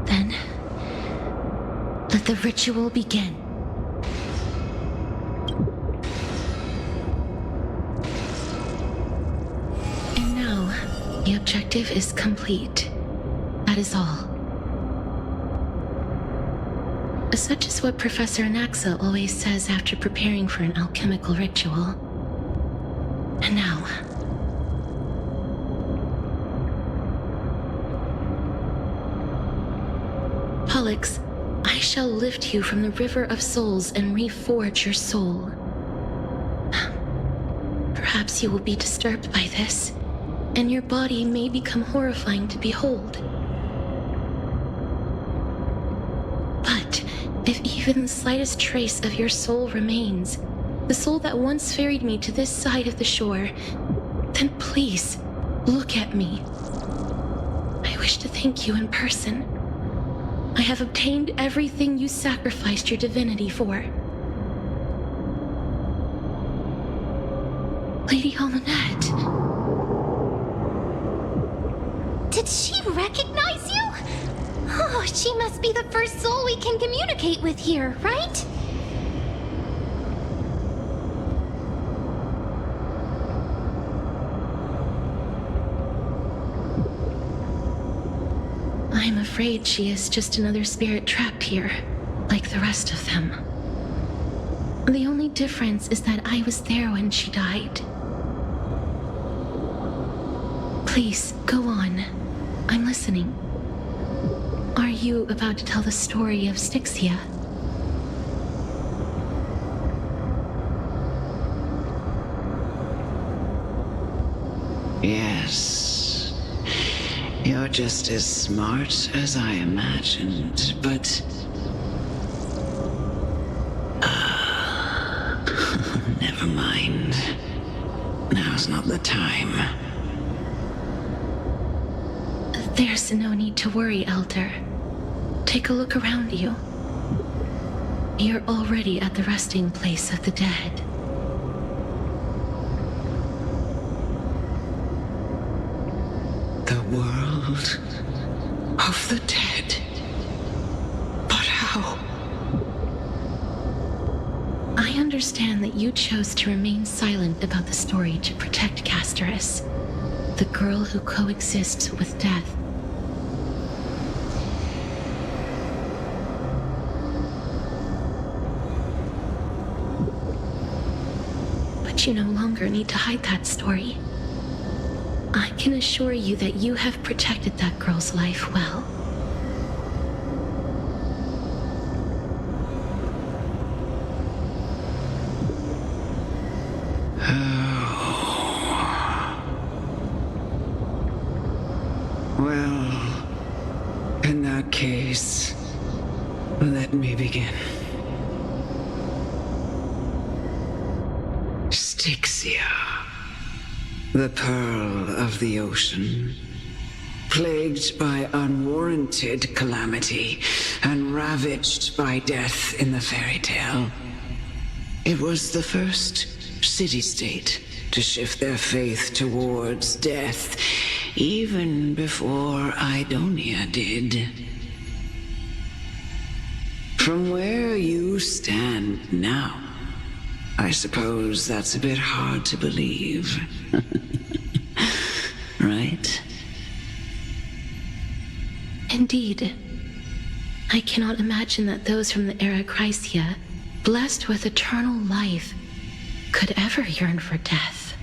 Then, let the ritual begin. And now, the objective is complete. That is all. Such is what Professor Anaxa always says after preparing for an alchemical ritual. And now... Pollux, I shall lift you from the river of souls and reforge your soul. Perhaps you will be disturbed by this, and your body may become horrifying to behold. But if even the slightest trace of your soul remains, the soul that once ferried me to this side of the shore, then please, look at me. I wish to thank you in person. I have obtained everything you sacrificed your divinity for. Lady Almanette. Did she recognize you? Oh, she must be the first soul we can communicate with here, right? I'm afraid she is just another spirit trapped here, like the rest of them. The only difference is that I was there when she died. Please, go on. I'm listening. Are you about to tell the story of Styxia? Yes. You're just as smart as I imagined, but... never mind. Now's not the time. There's no need to worry, Elder. Take a look around you. You're already at the resting place of the dead. The world of the dead. But how? I understand that you chose to remain silent about the story to protect Casterus, the girl who coexists with death. But you no longer need to hide that story. I can assure you that you have protected that girl's life well. Well, in that case, let me begin. Styxia, the pearl of the ocean, plagued by unwarranted calamity and ravaged by death in the fairy tale. It was the first city-state to shift their faith towards death, even before Idonia did. From where you stand now, I suppose that's a bit hard to believe. Right? Indeed. I cannot imagine that those from the era Chrysia, blessed with eternal life, could ever yearn for death.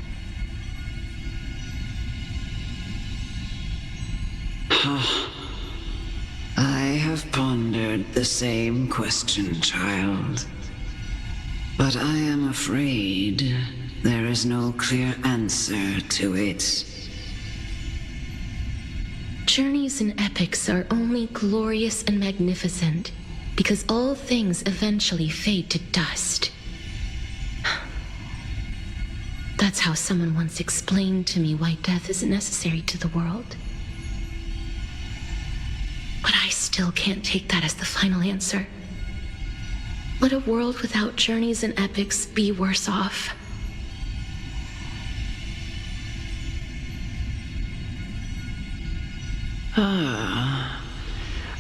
I have pondered the same question, child. But I am afraid there is no clear answer to it. Journeys and epics are only glorious and magnificent because all things eventually fade to dust. That's how someone once explained to me why death is necessary to the world. But I still can't take that as the final answer. Let a world without journeys and epics be worse off.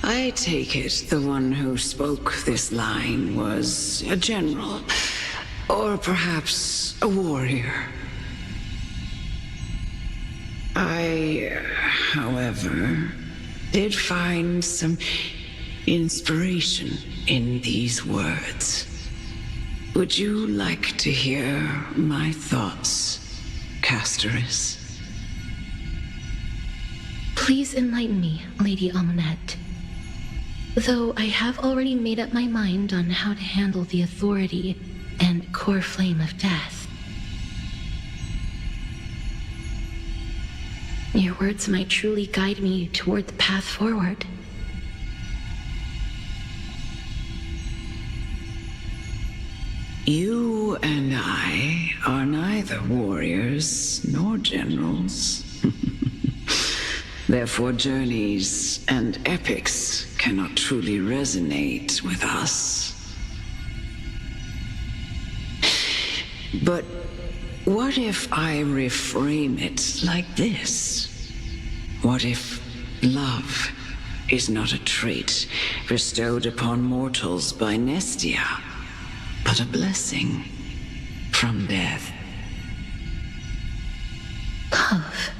I take it the one who spoke this line was a general, or perhaps a warrior. I, however, did find some inspiration in these words. Would you like to hear my thoughts, Castoris? Please enlighten me, Lady Amunet. Though I have already made up my mind on how to handle the authority and core flame of death. Your words might truly guide me toward the path forward. You and I are neither warriors nor generals. Therefore, journeys and epics cannot truly resonate with us. But what if I reframe it like this? What if love is not a trait bestowed upon mortals by Nestia, but a blessing from death? Love.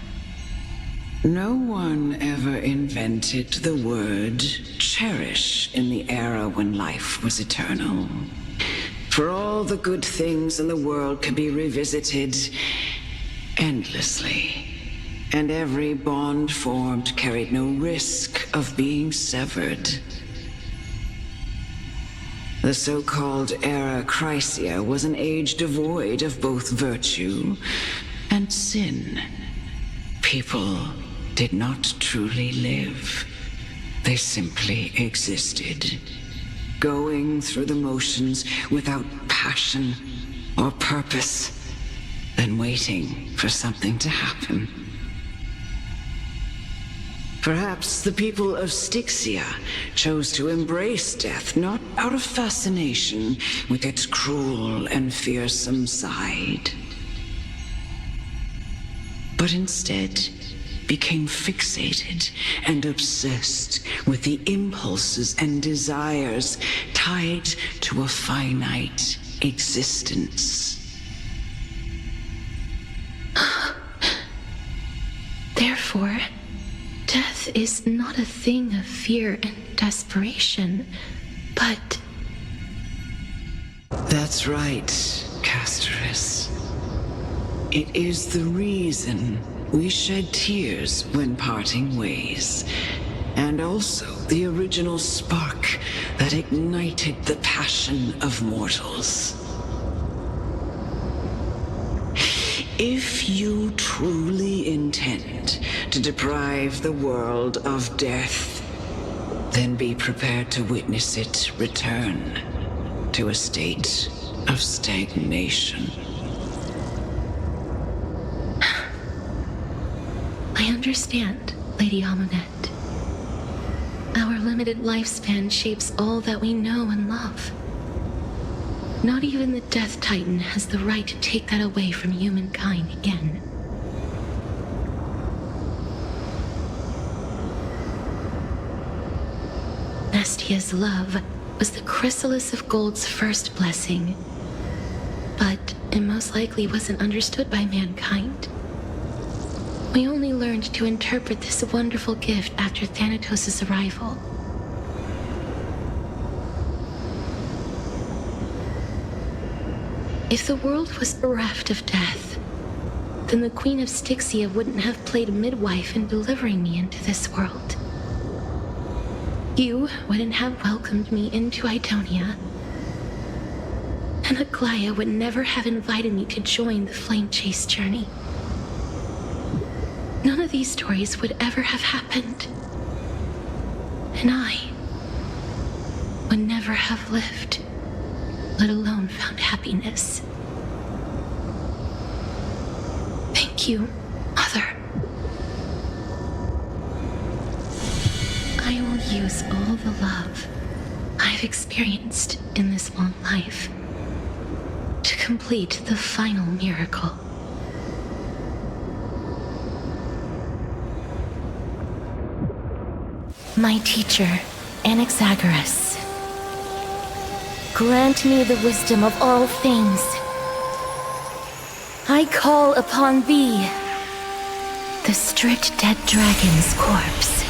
No one ever invented the word cherish in the era when life was eternal. For all the good things in the world could be revisited endlessly, and every bond formed carried no risk of being severed. The so-called Era Chrysia was an age devoid of both virtue and sin. People did not truly live. They simply existed, going through the motions without passion or purpose, then waiting for something to happen. Perhaps the people of Styxia chose to embrace death not out of fascination with its cruel and fearsome side, but instead became fixated and obsessed with the impulses and desires tied to a finite existence. Therefore, death is not a thing of fear and desperation, but... That's right, Castoris. It is the reason we shed tears when parting ways, and also the original spark that ignited the passion of mortals. If you truly intend to deprive the world of death, then be prepared to witness it return to a state of stagnation. I understand, Lady Amunet. Our limited lifespan shapes all that we know and love. Not even the Death Titan has the right to take that away from humankind again. Nestia's love was the chrysalis of gold's first blessing, but it most likely wasn't understood by mankind. We only learned to interpret this wonderful gift after Thanatos' arrival. If the world was bereft of death, then the Queen of Styxia wouldn't have played midwife in delivering me into this world. You wouldn't have welcomed me into Idonia, and Aglaia would never have invited me to join the flame chase journey. None of these stories would ever have happened, and I would never have lived, let alone found happiness. Thank you, Mother. I will use all the love I've experienced in this long life to complete the final miracle. My teacher Anaxagoras, grant me the wisdom of all things. I call upon thee, the stripped dead dragon's corpse.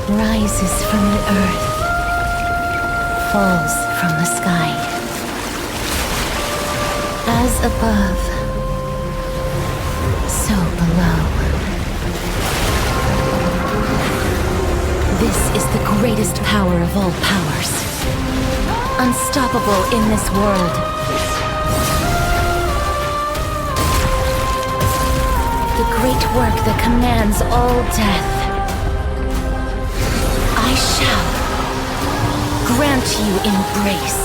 Rises from the earth, falls from the sky. As above, so below. This is the greatest power of all powers. Unstoppable in this world. The great work that commands all death. I shall grant you embrace.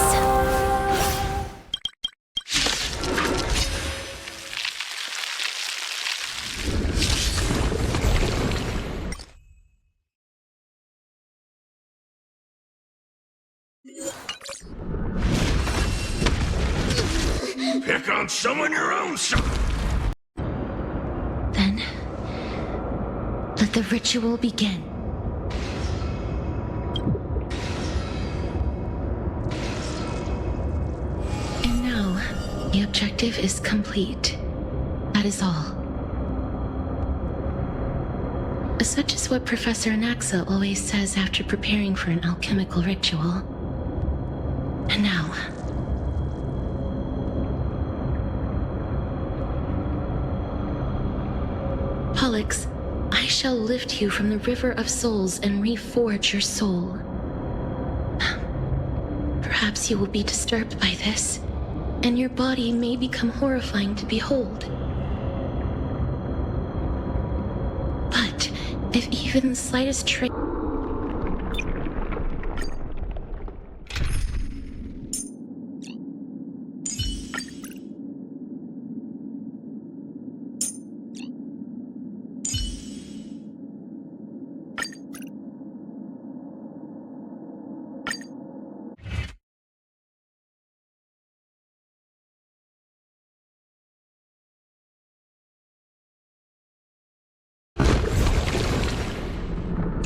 Pick on someone your own son. Then, let the ritual begin. And now, the objective is complete. That is all. Such is what Professor Anaxa always says after preparing for an alchemical ritual. And now, Pollux, I shall lift you from the river of souls and reforge your soul. Perhaps you will be disturbed by this, and your body may become horrifying to behold. But if even the slightest trace...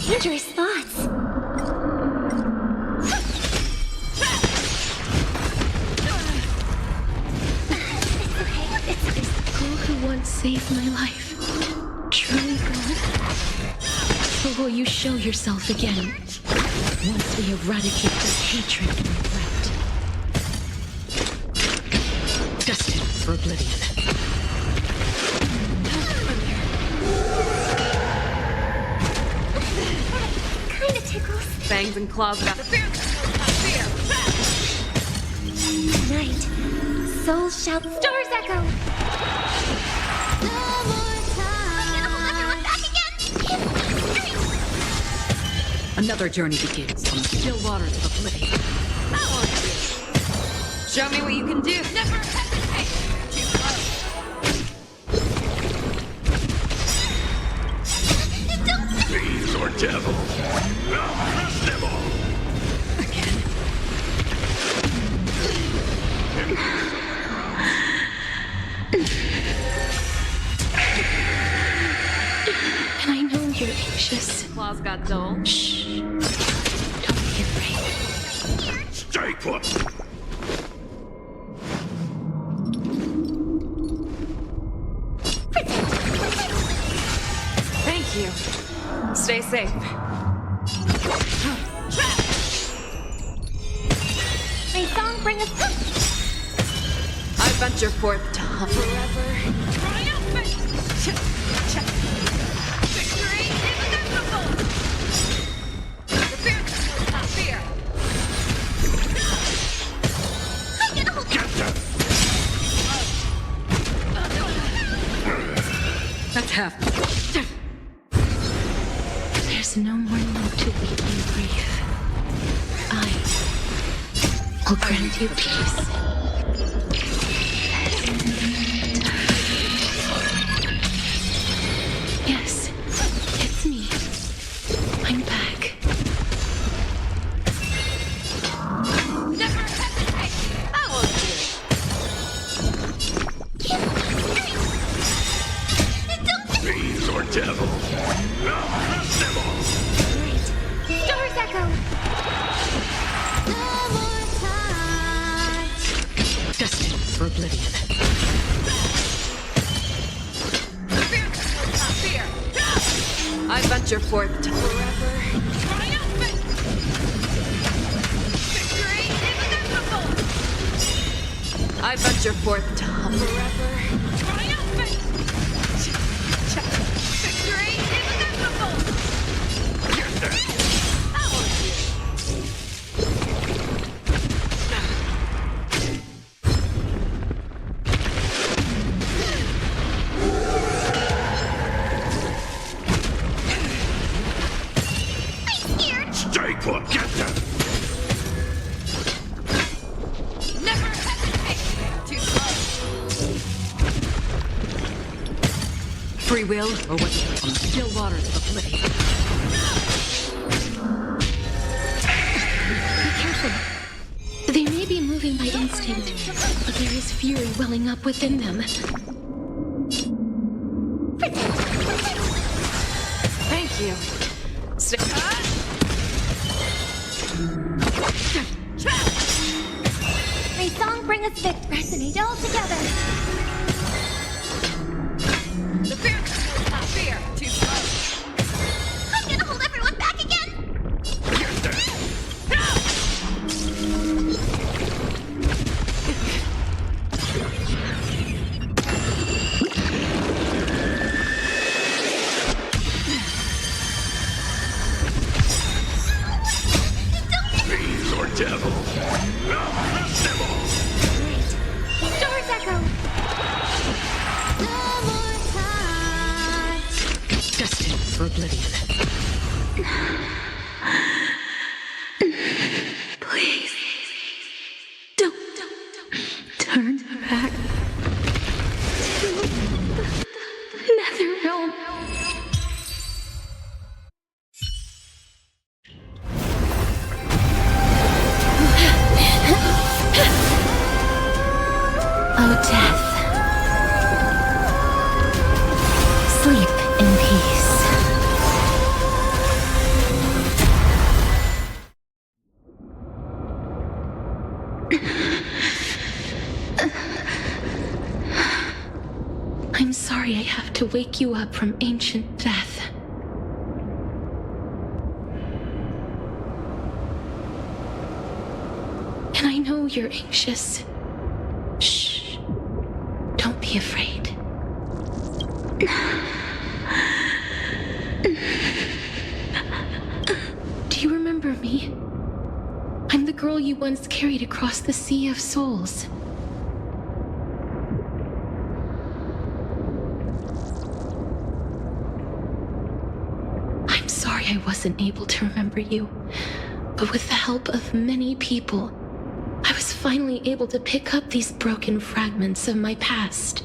Dangerous thoughts. All who once saved my life, truly gone? Or will you show yourself again, once we eradicate this hatred and regret? Destined for oblivion. Kinda tickles. Fangs and claws about the fear. Night. Souls shout, stars echo. No more time. Everyone back again. Another journey begins on the still waters of oblivion. Show me what you can do. Never hesitate. Too close. Fiends or devils. I'll crush them all. Again. And I know you're anxious. Claws got dull. Shh. Don't be afraid. Stay put. Thank you. Stay safe. May song bring us I venture forth to hunt forever. triumphant. Victory is inevitable. The fear is not fear. I can hold Get them. That's half. There's no more need to weep in grief. I will grant you peace. Yes, it's me. I'm back. Never hesitate. I won't do it. destined for oblivion. Fear! I venture forth to forever. Triumphant! Victory inevitable! I venture forth to forever. Triumphant! Victory inevitable! How are you? Stay put. Get them. Never hesitate to love. Free will, or what? On the still waters of oblivion. Be careful. They may be moving by instinct, but there is fury welling up within them. Thank you. May song bring us victory. Resonate all together. The fear will not fear too slow. I'm gonna hold everyone back again. Fiends or devil. Doors echo. No more time. Destined for oblivion. Please. Don't turn back to the Netherrealm. Oh, death. Sleep in peace. I'm sorry I have to wake you up from ancient death. And I know you're anxious. Shh. Don't be afraid. Do you remember me? I'm the girl you once carried across the Sea of Souls. I'm sorry I wasn't able to remember you, but with the help of many people, I was finally able to pick up these broken fragments of my past.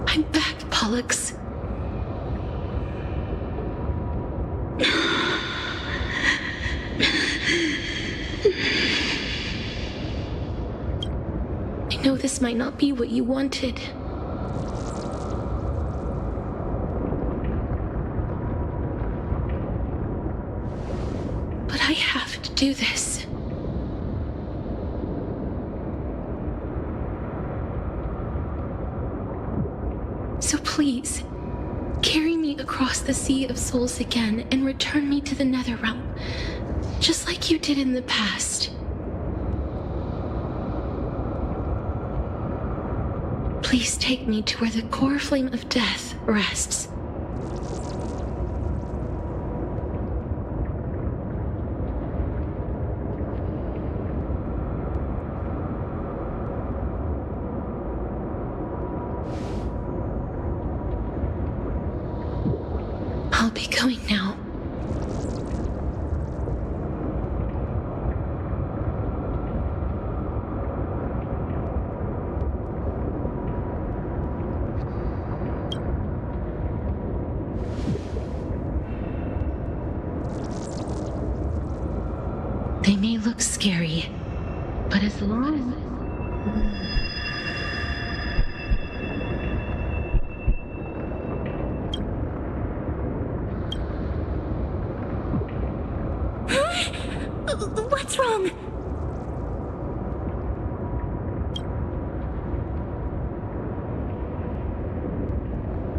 I'm back, Pollux. I know this might not be what you wanted. But I have to do this. So please, carry me across the Sea of Souls again and return me to the Netherrealm, just like you did in the past. Please take me to where the core flame of death rests. I'll be going now. They may look scary, but as long as... What What's wrong?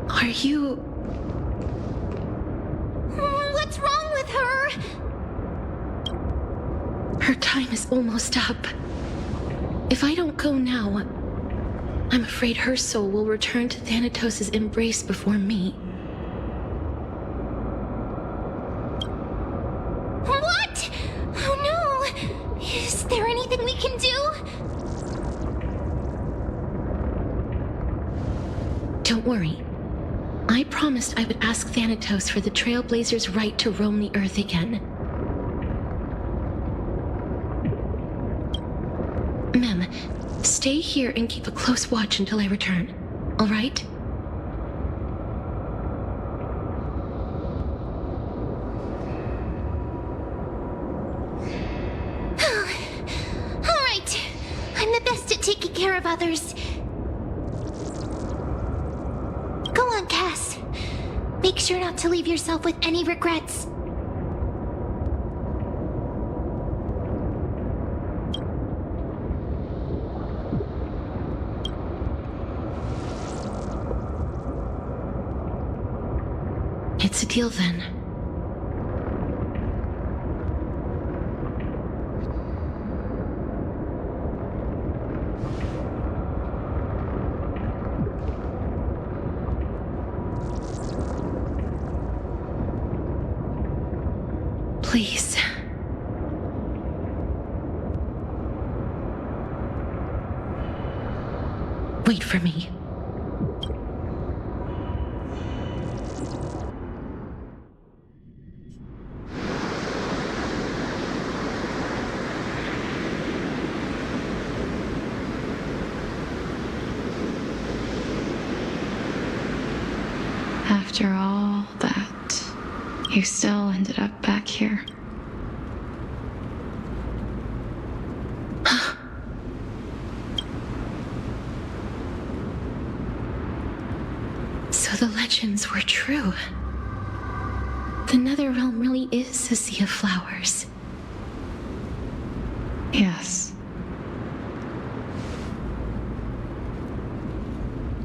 Are you... What's wrong with her? Her time is almost up. If I don't go now, I'm afraid her soul will return to Thanatos' embrace before me. What? Oh no! Is there anything we can do? Don't worry. I promised I would ask Thanatos for the Trailblazers' right to roam the Earth again. Mem, stay here and keep a close watch until I return, all right? All right. I'm the best at taking care of others. Go on, Cass. Make sure not to leave yourself with any regrets. It's a deal then. Please. Wait for me. After all that, you still ended up back here. So the legends were true. The Netherrealm really is a sea of flowers. Yes.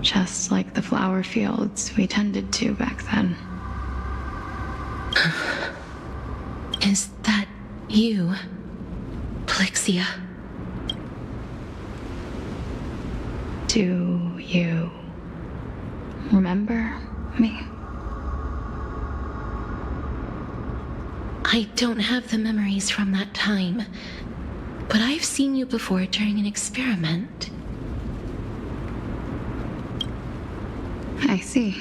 Just like the flower fields we tended to back then. Is that you, Plixia? Do you remember me? I don't have the memories from that time, but I've seen you before during an experiment. I see.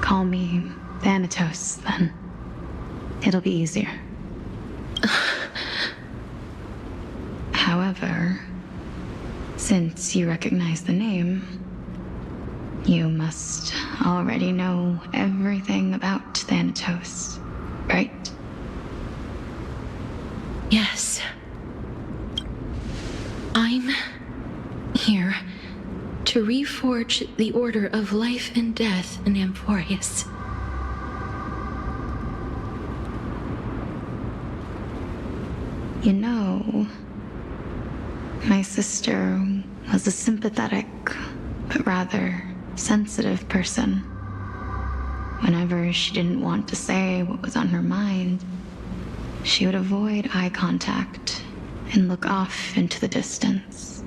Call me Thanatos, then. It'll be easier. However, since you recognize the name, you must already know everything about Thanatos, right? Yes. I'm here to reforge the order of life and death in Amphorius. You know, my sister was a sympathetic, but rather sensitive person. Whenever she didn't want to say what was on her mind, she would avoid eye contact and look off into the distance.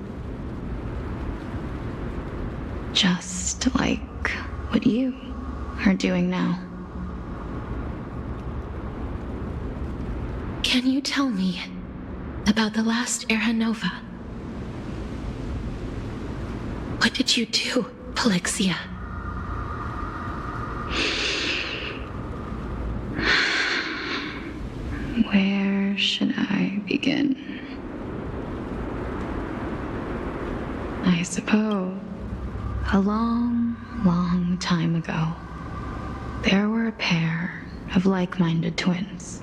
Just like what you are doing now. Can you tell me about the last Era Nova? What did you do, Plixia? Where should I begin? I suppose a long, long time ago, there were a pair of like-minded twins.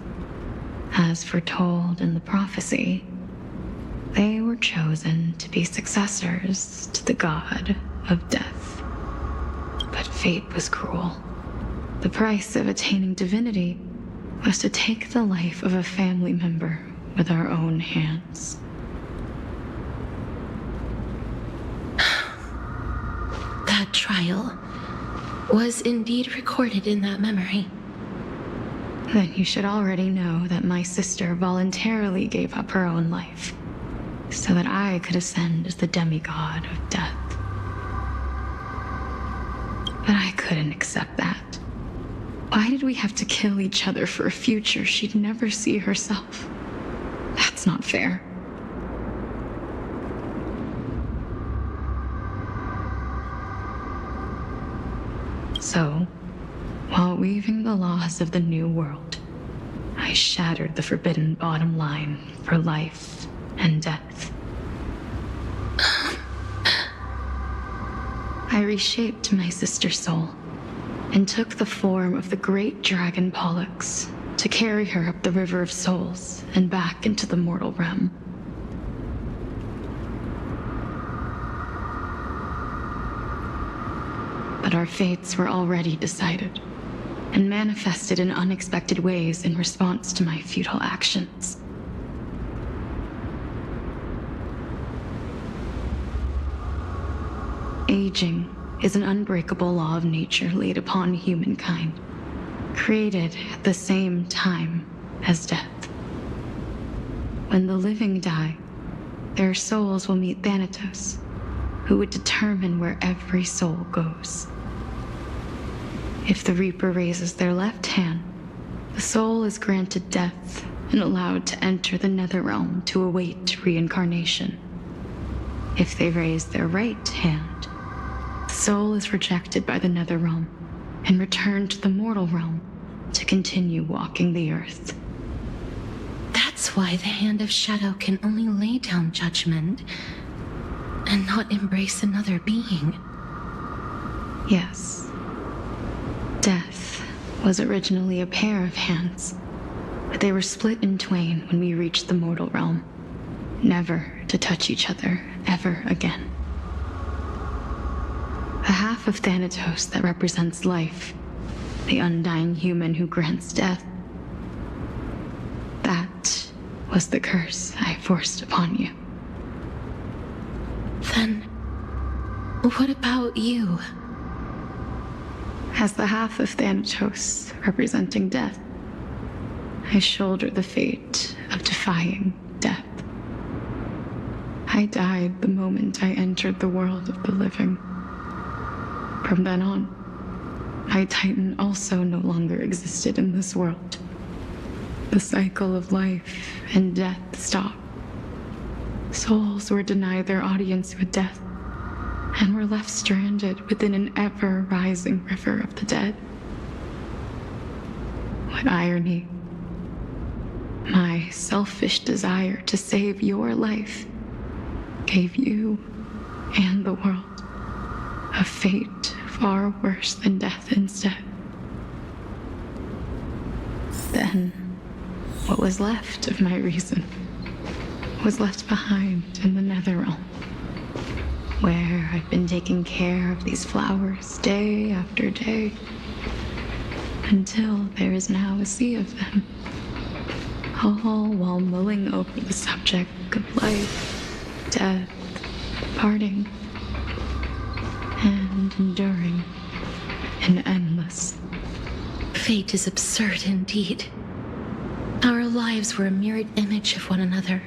As foretold in the prophecy, they were chosen to be successors to the god of death. But fate was cruel. The price of attaining divinity was to take the life of a family member with our own hands. That trial was indeed recorded in that memory. Then you should already know that my sister voluntarily gave up her own life, so that I could ascend as the demigod of death. But I couldn't accept that. Why did we have to kill each other for a future she'd never see herself? That's not fair. So, while weaving the laws of the new world, I shattered the forbidden bottom line for life and death. I reshaped my sister's soul and took the form of the great dragon Pollux to carry her up the River of Souls and back into the mortal realm. But our fates were already decided and manifested in unexpected ways in response to my futile actions. Aging is an unbreakable law of nature laid upon humankind, created at the same time as death. When the living die, their souls will meet Thanatos, who would determine where every soul goes. If the Reaper raises their left hand, the soul is granted death and allowed to enter the Netherrealm to await reincarnation. If they raise their right hand, the soul is rejected by the Netherrealm and returned to the mortal realm to continue walking the earth. That's why the Hand of Shadow can only lay down judgment and not embrace another being. Yes. Death was originally a pair of hands, but they were split in twain when we reached the mortal realm, never to touch each other ever again. The half of Thanatos that represents life, the undying human who grants death, that was the curse I forced upon you. Then, what about you? As the half of Thanatos representing death, I shoulder the fate of defying death. I died the moment I entered the world of the living. From then on, my Titan also no longer existed in this world. The cycle of life and death stopped. Souls were denied their audience with death and were left stranded within an ever-rising river of the dead. What irony. My selfish desire to save your life gave you and the world a fate far worse than death instead. Then, what was left of my reason was left behind in the Netherrealm, where I've been taking care of these flowers day after day, until there is now a sea of them, all while mulling over the subject of life, death, parting, and enduring an endless. Fate is absurd indeed. Our lives were a mirrored image of one another,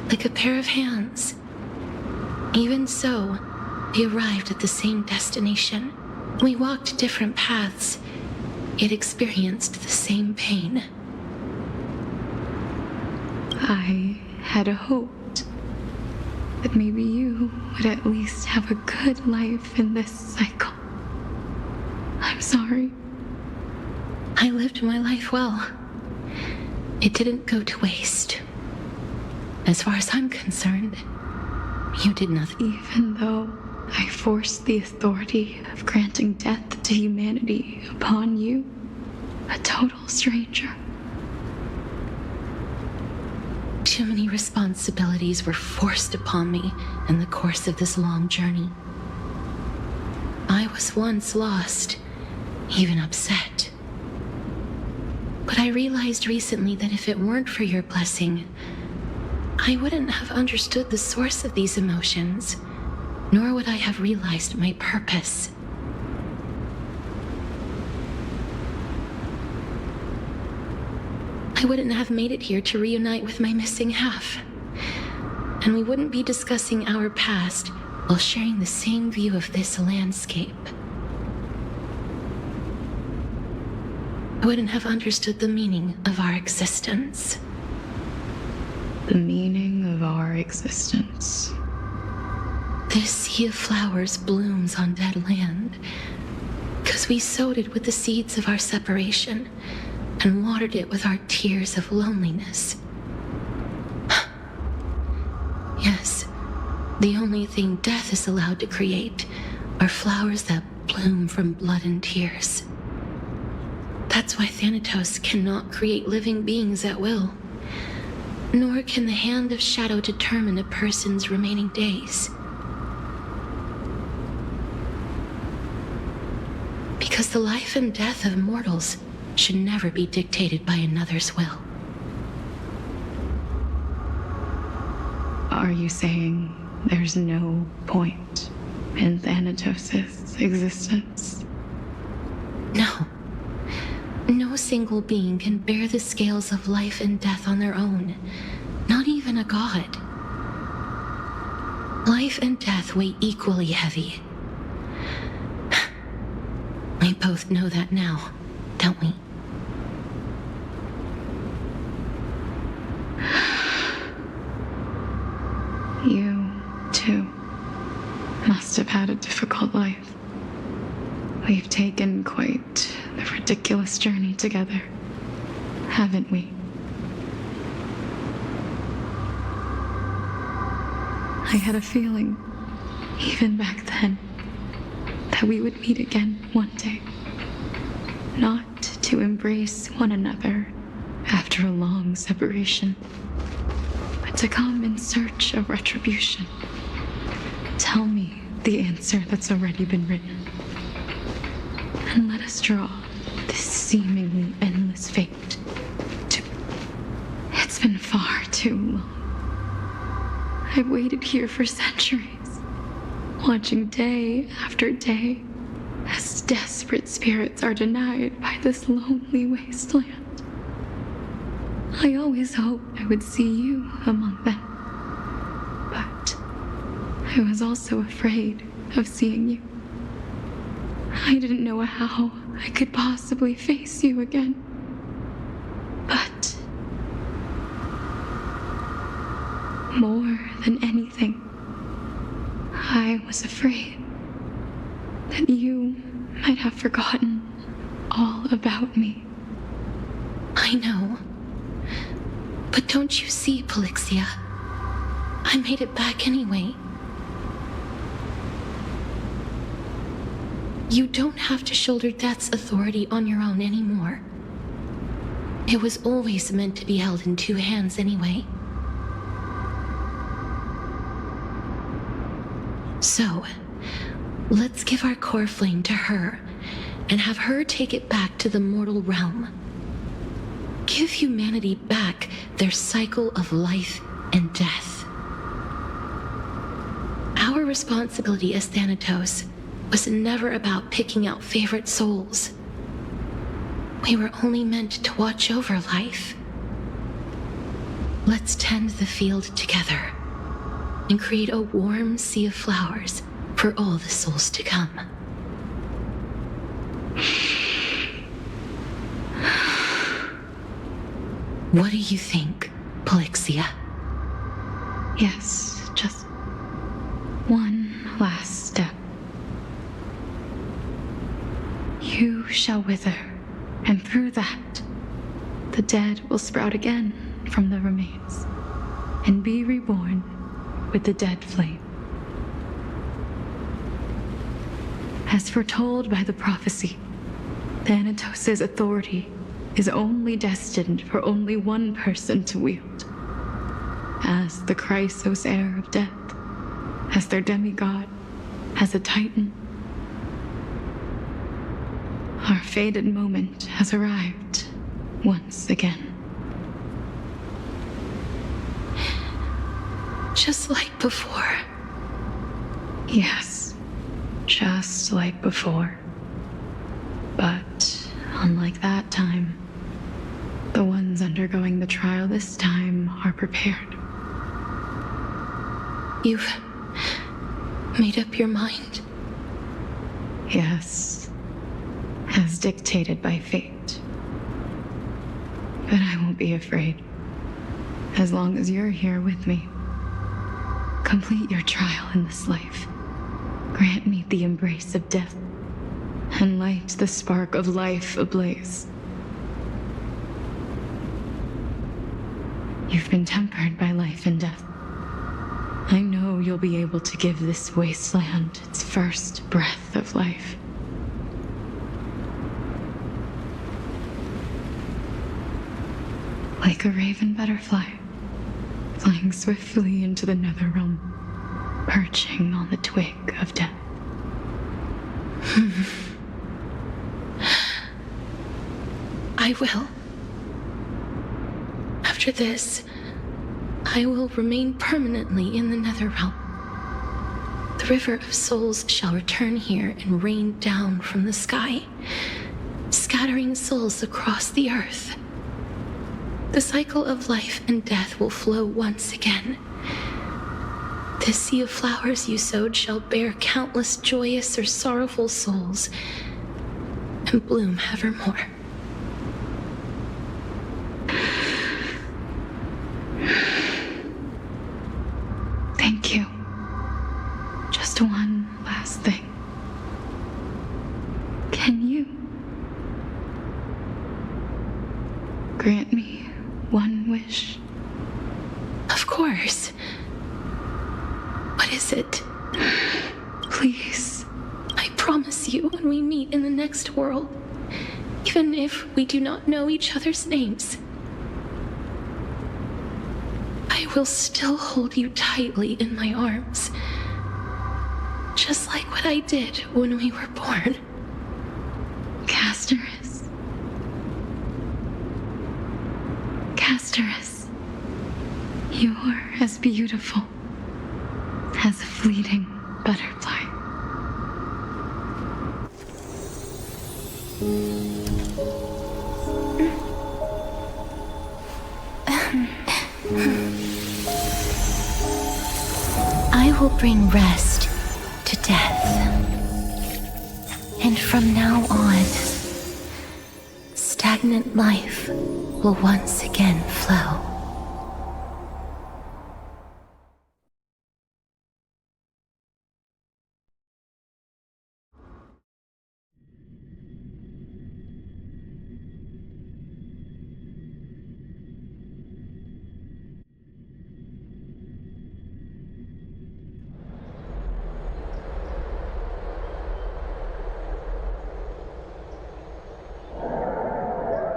like a pair of hands. Even so, we arrived at the same destination. We walked different paths, yet experienced the same pain. I had hoped that maybe you would at least have a good life in this cycle. I'm sorry. I lived my life well. It didn't go to waste. As far as I'm concerned, you did nothing. Even though I forced the authority of granting death to humanity upon you, a total stranger. Too many responsibilities were forced upon me in the course of this long journey. I was once lost, even upset. But I realized recently that if it weren't for your blessing, I wouldn't have understood the source of these emotions, nor would I have realized my purpose. I wouldn't have made it here to reunite with my missing half. And we wouldn't be discussing our past while sharing the same view of this landscape. I wouldn't have understood the meaning of our existence. The meaning of our existence. This sea of flowers blooms on dead land because we sowed it with the seeds of our separation and watered it with our tears of loneliness. Yes, the only thing death is allowed to create are flowers that bloom from blood and tears. That's why Thanatos cannot create living beings at will, nor can the hand of shadow determine a person's remaining days. Because the life and death of mortals should never be dictated by another's will. Are you saying there's no point in Thanatos' existence? No. No single being can bear the scales of life and death on their own, not even a god. Life and death weigh equally heavy. We both know that now, don't we? You, too, must have had a difficult life. We've taken quite the ridiculous journey together, haven't we? I had a feeling, even back then, that we would meet again one day. Not to embrace one another after a long separation, but to come in search of retribution. Tell me the answer that's already been written. And let us draw this seemingly endless fate to... It's been far too long. I've waited here for centuries, watching day after day as desperate spirits are denied by this lonely wasteland. I always hoped I would see you among them, but I was also afraid of seeing you. I didn't know how I could possibly face you again. But more than anything, I was afraid that you might have forgotten all about me. I know. But don't you see, Polixia? I made it back anyway. You don't have to shoulder death's authority on your own anymore. It was always meant to be held in two hands anyway. So, let's give our core flame to her and have her take it back to the mortal realm. Give humanity back their cycle of life and death. Our responsibility as Thanatos was never about picking out favorite souls. We were only meant to watch over life. Let's tend the field together and create a warm sea of flowers for all the souls to come. What do you think, Polixia? Yes, just one last step. You shall wither, and through that, the dead will sprout again from the remains, and be reborn with the dead flame. As foretold by the prophecy, Thanatos' authority is only destined for only one person to wield. As the Chrysos heir of death, as their demigod, as a titan. Our fated moment has arrived once again. Just like before. Yes, just like before. But unlike that time, the ones undergoing the trial this time are prepared. You've made up your mind? Yes, as dictated by fate. But I won't be afraid, as long as you're here with me. Complete your trial in this life. Grant me the embrace of death, and light the spark of life ablaze. You've been tempered by life and death. I know you'll be able to give this wasteland its first breath of life. Like a raven butterfly, flying swiftly into the netherrealm, perching on the twig of death. I will. After this, I will remain permanently in the Netherrealm. The River of Souls shall return here and rain down from the sky, scattering souls across the earth. The cycle of life and death will flow once again. This sea of flowers you sowed shall bear countless joyous or sorrowful souls, and bloom evermore. Thank you. Just one last thing. Can you grant me one wish? Of course. What is it? Please. I promise you, when we meet in the next world, even if we do not know each other's names, I will still hold you tightly in my arms. Just like what I did when we were born. Casterus. Casterus. You're as beautiful as a fleeting butterfly. I will bring rest to death. And from now on, stagnant life will once again flow.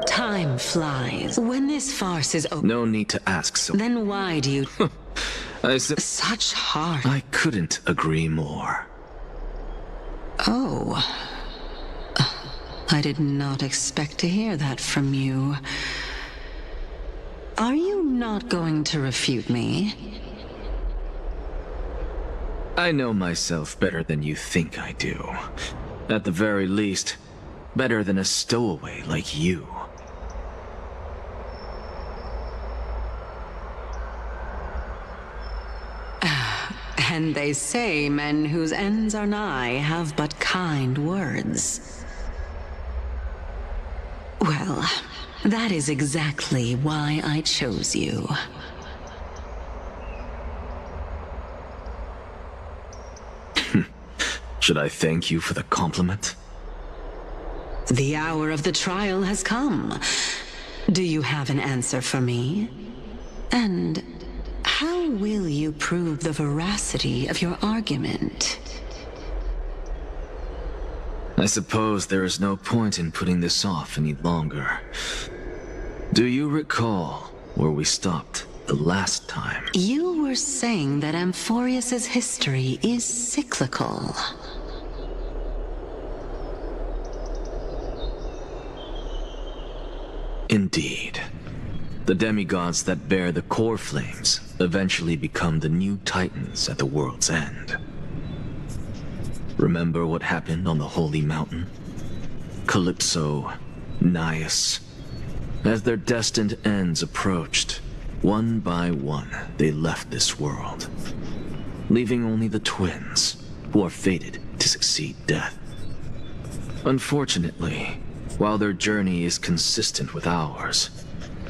Time flies. When this farce is over, No need to ask so. then why do you... Such hard... I couldn't agree more. Oh. I did not expect to hear that from you. Are you not going to refute me? I know myself better than you think I do. At the very least, better than a stowaway like you. And they say men whose ends are nigh have but kind words. Well, that is exactly why I chose you. Should I thank you for the compliment? The hour of the trial has come. Do you have an answer for me? And how will you prove the veracity of your argument? I suppose there is no point in putting this off any longer. Do you recall where we stopped the last time? You were saying that Amphorius's history is cyclical. Indeed. The demigods that bear the core flames eventually become the new Titans at the world's end. Remember what happened on the Holy Mountain? Calypso, Naias. As their destined ends approached, one by one they left this world, leaving only the twins, who are fated to succeed death. Unfortunately, while their journey is consistent with ours,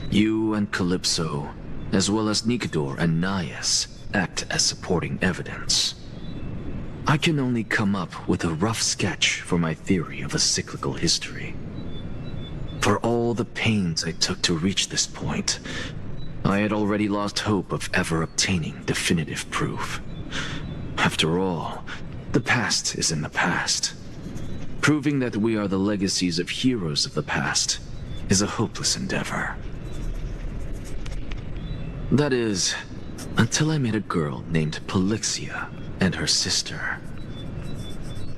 you and Calypso, as well as Nikador and Naias, act as supporting evidence. I can only come up with a rough sketch for my theory of a cyclical history. For all the pains I took to reach this point, I had already lost hope of ever obtaining definitive proof. After all, the past is in the past. Proving that we are the legacies of heroes of the past is a hopeless endeavor. That is, until I met a girl named Polixia and her sister.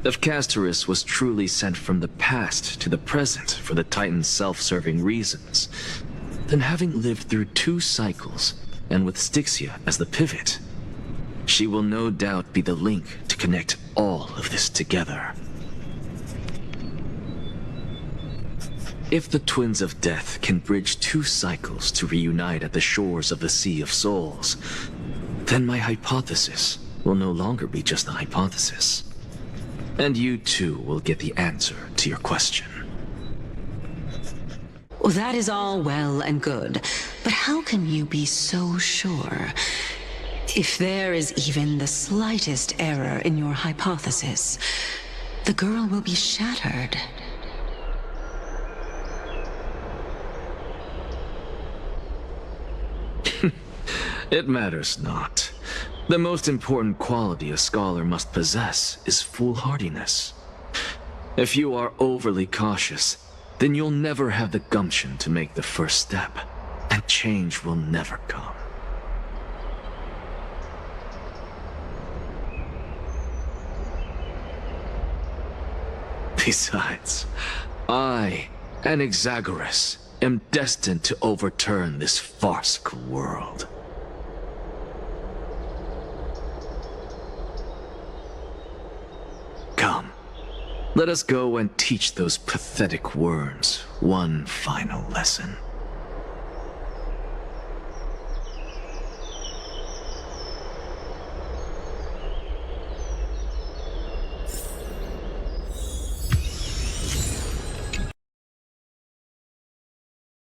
If Castorus was truly sent from the past to the present for the Titan's self-serving reasons, then having lived through 2 cycles, and with Styxia as the pivot, she will no doubt be the link to connect all of this together. If the Twins of Death can bridge 2 cycles to reunite at the shores of the Sea of Souls, then my hypothesis will no longer be just a hypothesis. And you too will get the answer to your question. Well, that is all well and good, but how can you be so sure? If there is even the slightest error in your hypothesis, the girl will be shattered. It matters not. The most important quality a scholar must possess is foolhardiness. If you are overly cautious, then you'll never have the gumption to make the first step, and change will never come. Besides, I, Anaxagoras, am destined to overturn this farcical world. Come, let us go and teach those pathetic worms one final lesson.